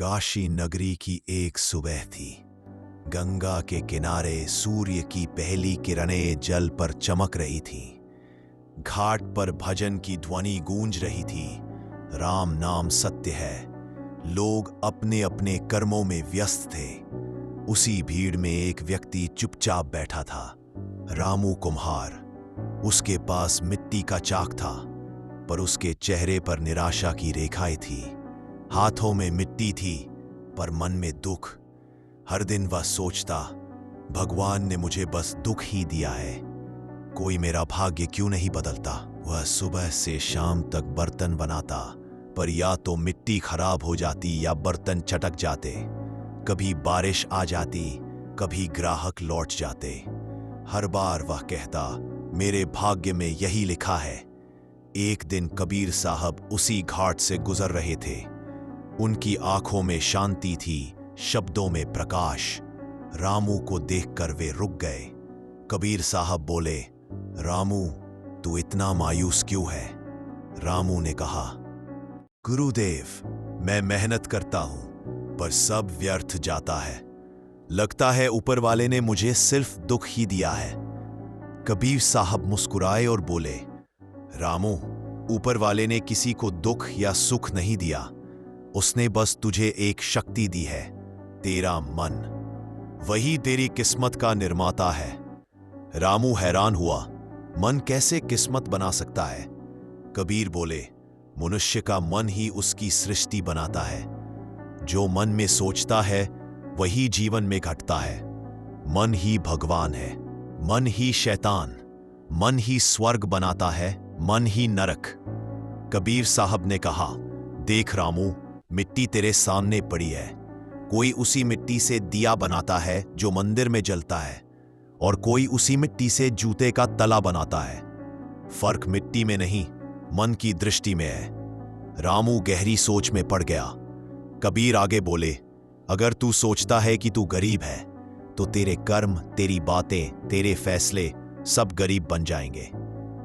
काशी नगरी की एक सुबह थी। गंगा के किनारे सूर्य की पहली किरणें जल पर चमक रही थीं। घाट पर भजन की ध्वनि गूंज रही थी। राम नाम सत्य है। लोग अपने अपने कर्मों में व्यस्त थे। उसी भीड़ में एक व्यक्ति चुपचाप बैठा था। रामू कुम्हार। उसके पास मिट्टी का चाक था, पर उसके चेहरे पर निराशा की रेखाएं थी। हाथों में मिट्टी थी, पर मन में दुख। हर दिन वह सोचता, भगवान ने मुझे बस दुख ही दिया है। कोई मेरा भाग्य क्यों नहीं बदलता। वह सुबह से शाम तक बर्तन बनाता, पर या तो मिट्टी खराब हो जाती या बर्तन चटक जाते। कभी बारिश आ जाती, कभी ग्राहक लौट जाते। हर बार वह कहता, मेरे भाग्य में यही लिखा है। एक दिन कबीर साहब उसी घाट से गुजर रहे थे। उनकी आंखों में शांति थी, शब्दों में प्रकाश। रामू को देखकर वे रुक गए। कबीर साहब बोले, रामू, तू इतना मायूस क्यों है? रामू ने कहा, गुरुदेव, मैं मेहनत करता हूं, पर सब व्यर्थ जाता है। लगता है ऊपर वाले ने मुझे सिर्फ दुख ही दिया है। कबीर साहब मुस्कुराए और बोले, रामू, ऊपर वाले ने किसी को दुख या सुख नहीं दिया। उसने बस तुझे एक शक्ति दी है, तेरा मन। वही तेरी किस्मत का निर्माता है। रामू हैरान हुआ, मन कैसे किस्मत बना सकता है? कबीर बोले, मनुष्य का मन ही उसकी सृष्टि बनाता है। जो मन में सोचता है वही जीवन में घटता है। मन ही भगवान है। मन ही शैतान। मन ही स्वर्ग बनाता है, मन ही नरक। कबीर साहब ने कहा, देख रामू, मिट्टी तेरे सामने पड़ी है। कोई उसी मिट्टी से दिया बनाता है जो मंदिर में जलता है, और कोई उसी मिट्टी से जूते का तला बनाता है। फर्क मिट्टी में नहीं, मन की दृष्टि में है। रामू गहरी सोच में पड़ गया। कबीर आगे बोले, अगर तू सोचता है कि तू गरीब है, तो तेरे कर्म, तेरी बातें, तेरे फैसले सब गरीब बन जाएंगे।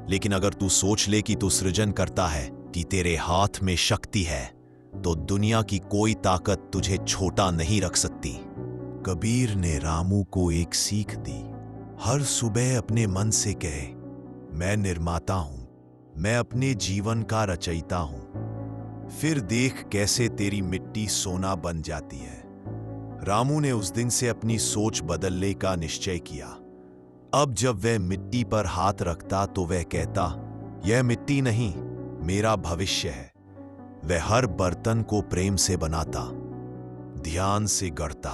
लेकिन अगर तू सोच ले कि तू सृजन करता है, कि तेरे हाथ में शक्ति है, तो दुनिया की कोई ताकत तुझे छोटा नहीं रख सकती। कबीर ने रामू को एक सीख दी। हर सुबह अपने मन से कहे, मैं निर्माता हूं, मैं अपने जीवन का रचयिता हूं। फिर देख कैसे तेरी मिट्टी सोना बन जाती है। रामू ने उस दिन से अपनी सोच बदलने का निश्चय किया। अब जब वह मिट्टी पर हाथ रखता तो वह कहता, यह मिट्टी नहीं, मेरा भविष्य है। वह हर बर्तन को प्रेम से बनाता, ध्यान से गढ़ता।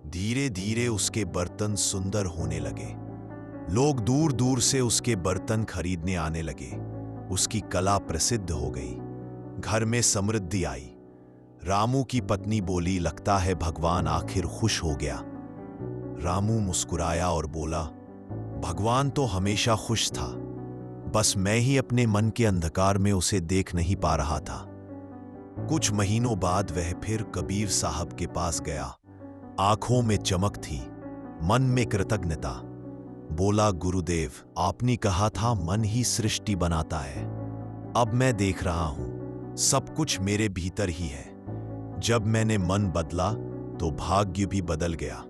धीरे धीरे उसके बर्तन सुंदर होने लगे। लोग दूर दूर से उसके बर्तन खरीदने आने लगे। उसकी कला प्रसिद्ध हो गई। घर में समृद्धि आई। रामू की पत्नी बोली, लगता है भगवान आखिर खुश हो गया। रामू मुस्कुराया और बोला, भगवान तो हमेशा खुश था, बस मैं ही अपने मन के अंधकार में उसे देख नहीं पा रहा था। कुछ महीनों बाद वह फिर कबीर साहब के पास गया। आंखों में चमक थी, मन में कृतज्ञता। बोला, गुरुदेव, आपने कहा था मन ही सृष्टि बनाता है। अब मैं देख रहा हूं, सब कुछ मेरे भीतर ही है। जब मैंने मन बदला तो भाग्य भी बदल गया।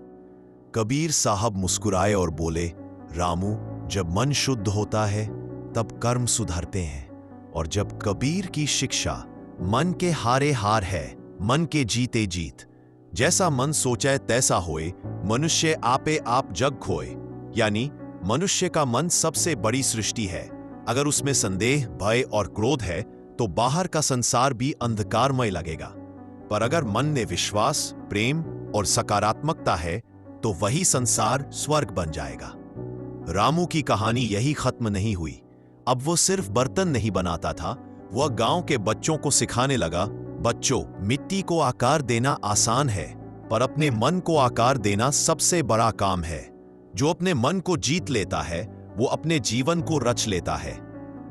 कबीर साहब मुस्कुराए और बोले, रामू, जब मन शुद्ध होता है तब कर्म सुधरते हैं। और जब कबीर की शिक्षा, मन के हारे हार है, मन के जीते जीत। जैसा मन सोचे तैसा होए, मनुष्य आपे आप जग खोए। यानी मनुष्य का मन सबसे बड़ी सृष्टि है। अगर उसमें संदेह, भय और क्रोध है तो बाहर का संसार भी अंधकारमय लगेगा। पर अगर मन में विश्वास, प्रेम और सकारात्मकता है तो वही संसार स्वर्ग बन जाएगा। रामू की कहानी यही खत्म नहीं हुई। अब वो सिर्फ बर्तन नहीं बनाता था, वह गांव के बच्चों को सिखाने लगा, बच्चों, मिट्टी को आकार देना आसान है, पर अपने मन को आकार देना सबसे बड़ा काम है। जो अपने मन को जीत लेता है वो अपने जीवन को रच लेता है।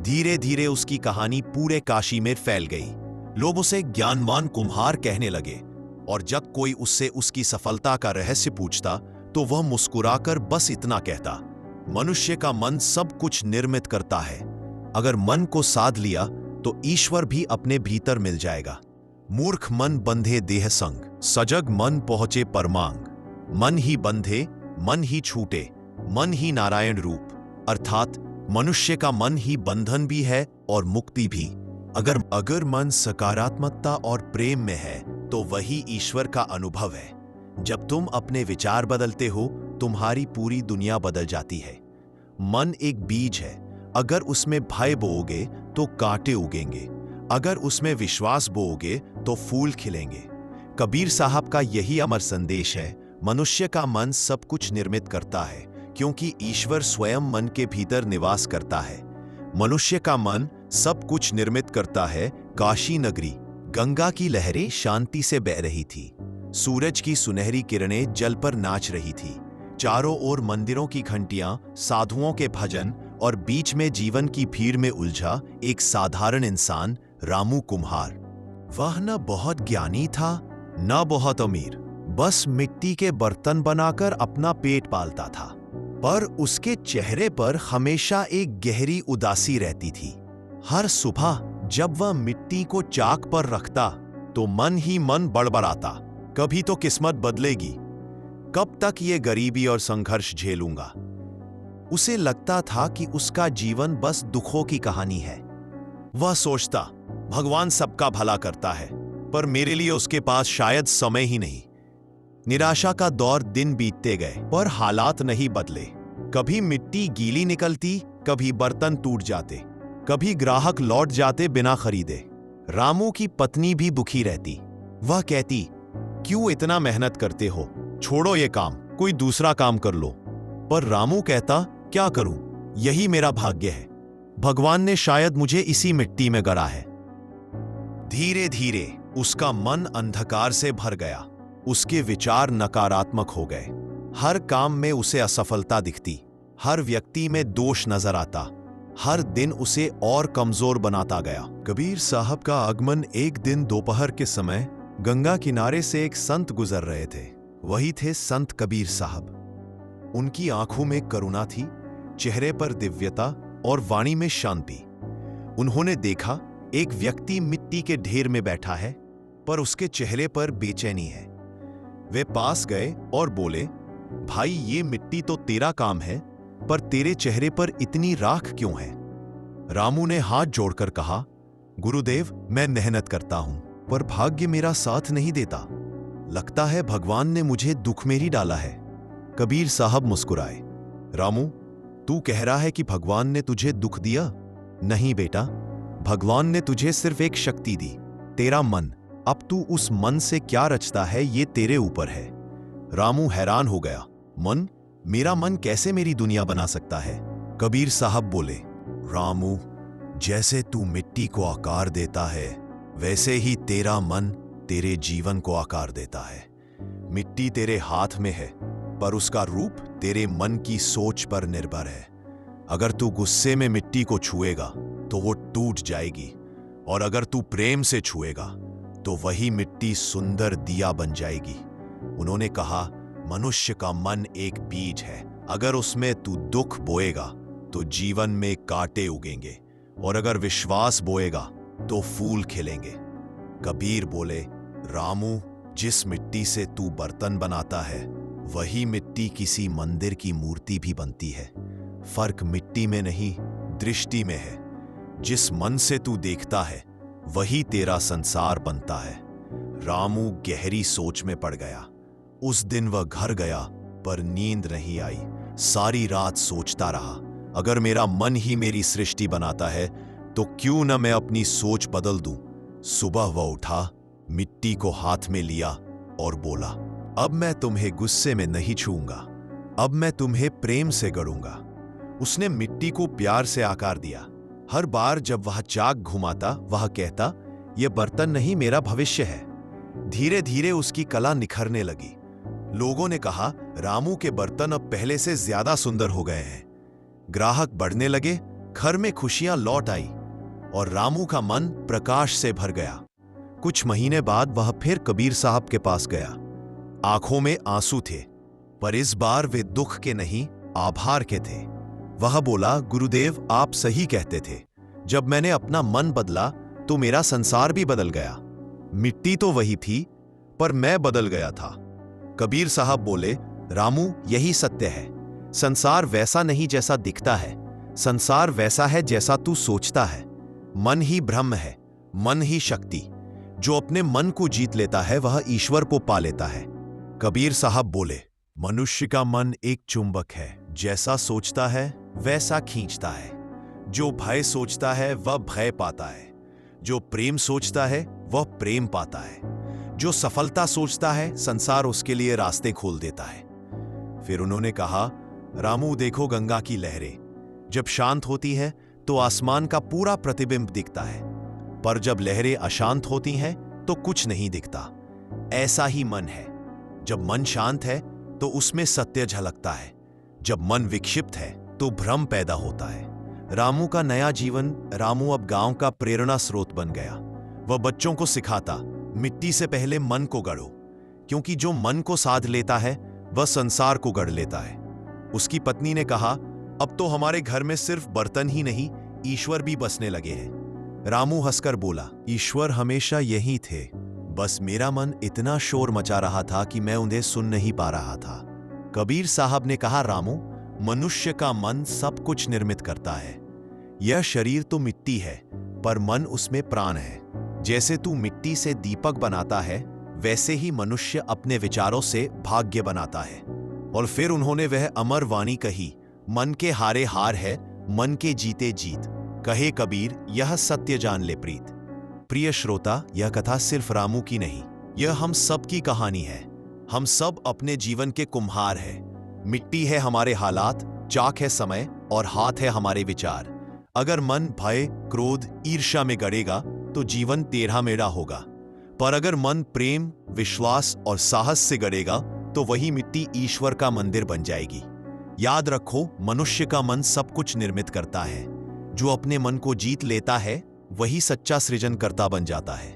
धीरे धीरे उसकी कहानी पूरे काशी में फैल गई। लोग उसे ज्ञानवान कुम्हार कहने लगे, और जब कोई उससे उसकी सफलता का रहस्य पूछता तो वह मुस्कुराकर बस इतना कहता, मनुष्य का मन सब कुछ निर्मित करता है। अगर मन को साध लिया तो ईश्वर भी अपने भीतर मिल जाएगा। मूर्ख मन बंधे देह संग, सजग मन पहुंचे परमांग। मन ही बंधे, मन ही छूटे, मन ही नारायण रूप। अर्थात मनुष्य का मन ही बंधन भी है और मुक्ति भी। अगर मन सकारात्मकता और प्रेम में है तो वही ईश्वर का अनुभव है। जब तुम अपने विचार बदलते हो, तुम्हारी पूरी दुनिया बदल जाती है। मन एक बीज है, अगर उसमें भय बोओगे तो कांटे उगेंगे, अगर उसमें विश्वास बोओगे तो फूल खिलेंगे। कबीर साहब का यही अमर संदेश है। मनुष्य का मन सब कुछ निर्मित करता है, क्योंकि ईश्वर स्वयं मन के भीतर निवास करता है। मनुष्य का मन सब कुछ निर्मित करता है। काशी नगरी, गंगा की लहरें शांति से बह रही थी। सूरज की सुनहरी किरणें जल पर नाच रही थी। चारों ओर मंदिरों की घंटियां, साधुओं के भजन और बीच में जीवन की भीड़ में उलझा एक साधारण इंसान, रामू कुम्हार। वह न बहुत ज्ञानी था, न बहुत अमीर, बस मिट्टी के बर्तन बनाकर अपना पेट पालता था। पर उसके चेहरे पर हमेशा एक गहरी उदासी रहती थी। हर सुबह जब वह मिट्टी को चाक पर रखता तो मन ही मन बड़बड़ाता, कभी तो किस्मत बदलेगी, कब तक ये गरीबी और संघर्ष झेलूंगा। उसे लगता था कि उसका जीवन बस दुखों की कहानी है। वह सोचता, भगवान सबका भला करता है, पर मेरे लिए उसके पास शायद समय ही नहीं। निराशा का दौर दिन बीतते गए, पर हालात नहीं बदले। कभी मिट्टी गीली निकलती, कभी बर्तन टूट जाते, कभी ग्राहक लौट जाते बिना खरीदे। रामू की पत्नी भी दुखी रहती। वह कहती, क्यों इतना मेहनत करते हो, छोड़ो ये काम, कोई दूसरा काम कर लो। पर रामू कहता, क्या करूं, यही मेरा भाग्य है। भगवान ने शायद मुझे इसी मिट्टी में गढ़ा है। धीरे धीरे उसका मन अंधकार से भर गया। उसके विचार नकारात्मक हो गए। हर काम में उसे असफलता दिखती, हर व्यक्ति में दोष नजर आता। हर दिन उसे और कमजोर बनाता गया। कबीर साहब का आगमन एक दिन दोपहर के समय गंगा किनारे से एक संत गुजर रहे थे। वही थे संत कबीर साहब। उनकी आंखों में करुणा थी, चेहरे पर दिव्यता और वाणी में शांति। उन्होंने देखा एक व्यक्ति मिट्टी के ढेर में बैठा है, पर उसके चेहरे पर बेचैनी है। वे पास गए और बोले, भाई ये मिट्टी तो तेरा काम है, पर तेरे चेहरे पर इतनी राख क्यों है? रामू ने हाथ जोड़कर कहा, गुरुदेव मैं मेहनत करता हूं, पर भाग्य मेरा साथ नहीं देता। लगता है भगवान ने मुझे दुख में ही डाला है। कबीर साहब मुस्कुराए। रामू, तू कह रहा है कि भगवान ने तुझे दुख दिया? नहीं बेटा, भगवान ने तुझे सिर्फ एक शक्ति दी, तेरा मन। अब तू उस मन से क्या रचता है ये तेरे ऊपर है। रामू हैरान हो गया। मन? मेरा मन कैसे मेरी दुनिया बना सकता है? कबीर साहब बोले, रामू, जैसे तू मिट्टी को आकार देता है, वैसे ही तेरा मन तेरे जीवन को आकार देता है। मिट्टी तेरे हाथ में है, पर उसका रूप तेरे मन की सोच पर निर्भर है। अगर तू गुस्से में मिट्टी को छुएगा तो वो टूट जाएगी, और अगर तू प्रेम से छुएगा तो वही मिट्टी सुंदर दिया बन जाएगी। उन्होंने कहा, मनुष्य का मन एक बीज है, अगर उसमें तू दुख बोएगा तो जीवन में कांटे उगेंगे, और अगर विश्वास बोएगा तो फूल खिलेंगे। कबीर बोले, रामू, जिस मिट्टी से तू बर्तन बनाता है वही मिट्टी किसी मंदिर की मूर्ति भी बनती है। फर्क मिट्टी में नहीं, दृष्टि में है। जिस मन से तू देखता है वही तेरा संसार बनता है। रामू गहरी सोच में पड़ गया। उस दिन वह घर गया, पर नींद नहीं आई। सारी रात सोचता रहा, अगर मेरा मन ही मेरी सृष्टि बनाता है तो क्यों न मैं अपनी सोच बदल दूं। सुबह वह उठा, मिट्टी को हाथ में लिया और बोला, अब मैं तुम्हें गुस्से में नहीं छूऊंगा, अब मैं तुम्हें प्रेम से गढ़ूंगा। उसने मिट्टी को प्यार से आकार दिया। हर बार जब वह चाक घुमाता वह कहता, यह बर्तन नहीं, मेरा भविष्य है। धीरे धीरे उसकी कला निखरने लगी। लोगों ने कहा, रामू के बर्तन अब पहले से ज्यादा सुंदर हो गए हैं। ग्राहक बढ़ने लगे, घर में खुशियां लौट आई और रामू का मन प्रकाश से भर गया। कुछ महीने बाद वह फिर कबीर साहब के पास गया। आंखों में आंसू थे, पर इस बार वे दुख के नहीं, आभार के थे। वह बोला, गुरुदेव आप सही कहते थे, जब मैंने अपना मन बदला तो मेरा संसार भी बदल गया। मिट्टी तो वही थी, पर मैं बदल गया था। कबीर साहब बोले, रामू, यही सत्य है। संसार वैसा नहीं जैसा दिखता है, संसार वैसा है जैसा तू सोचता है। मन ही ब्रह्म है, मन ही शक्ति। जो अपने मन को जीत लेता है वह ईश्वर को पा लेता है। कबीर साहब बोले, मनुष्य का मन एक चुंबक है, जैसा सोचता है वैसा खींचता है। जो भय सोचता है वह भय पाता है, जो प्रेम सोचता है वह प्रेम पाता है। जो सफलता सोचता है संसार उसके लिए रास्ते खोल देता है। फिर उन्होंने कहा, रामू देखो, गंगा की लहरें जब शांत होती है तो आसमान का पूरा प्रतिबिंब दिखता है, पर जब लहरें अशांत होती हैं तो कुछ नहीं दिखता। ऐसा ही मन है, जब मन शांत है तो उसमें सत्य झलकता है, जब मन विक्षिप्त है तो भ्रम पैदा होता है। रामू का नया जीवन, रामू अब गांव का प्रेरणा स्रोत बन गया। वह बच्चों को सिखाता, मिट्टी से पहले मन को गढ़ो, क्योंकि जो मन को साध लेता है वह संसार को गढ़ लेता है। उसकी पत्नी ने कहा, अब तो हमारे घर में सिर्फ बर्तन ही नहीं, ईश्वर भी बसने लगे हैं। रामू हंसकर बोला, ईश्वर हमेशा यही थे, बस मेरा मन इतना शोर मचा रहा था कि मैं उन्हें सुन नहीं पा रहा था। कबीर साहब ने कहा, रामू, मनुष्य का मन सब कुछ निर्मित करता है। यह शरीर तो मिट्टी है, पर मन उसमें प्राण है। जैसे तू मिट्टी से दीपक बनाता है, वैसे ही मनुष्य अपने विचारों से भाग्य बनाता है। और फिर उन्होंने वह अमर वाणी कही, मन के हारे हार है, मन के जीते जीत। कहे कबीर, यह सत्य जान ले प्रीत। प्रिय श्रोता, यह कथा सिर्फ रामू की नहीं, यह हम सब की कहानी है। हम सब अपने जीवन के कुम्हार हैं। मिट्टी है हमारे हालात, चाक है समय और हाथ है हमारे विचार। अगर मन भय, क्रोध, ईर्ष्या में गड़ेगा तो जीवन टेढ़ा मेढ़ा होगा, पर अगर मन प्रेम, विश्वास और साहस से गड़ेगा तो वही मिट्टी ईश्वर का मंदिर बन जाएगी। याद रखो, मनुष्य का मन सब कुछ निर्मित करता है। जो अपने मन को जीत लेता है वही सच्चा सृजनकर्ता बन जाता है।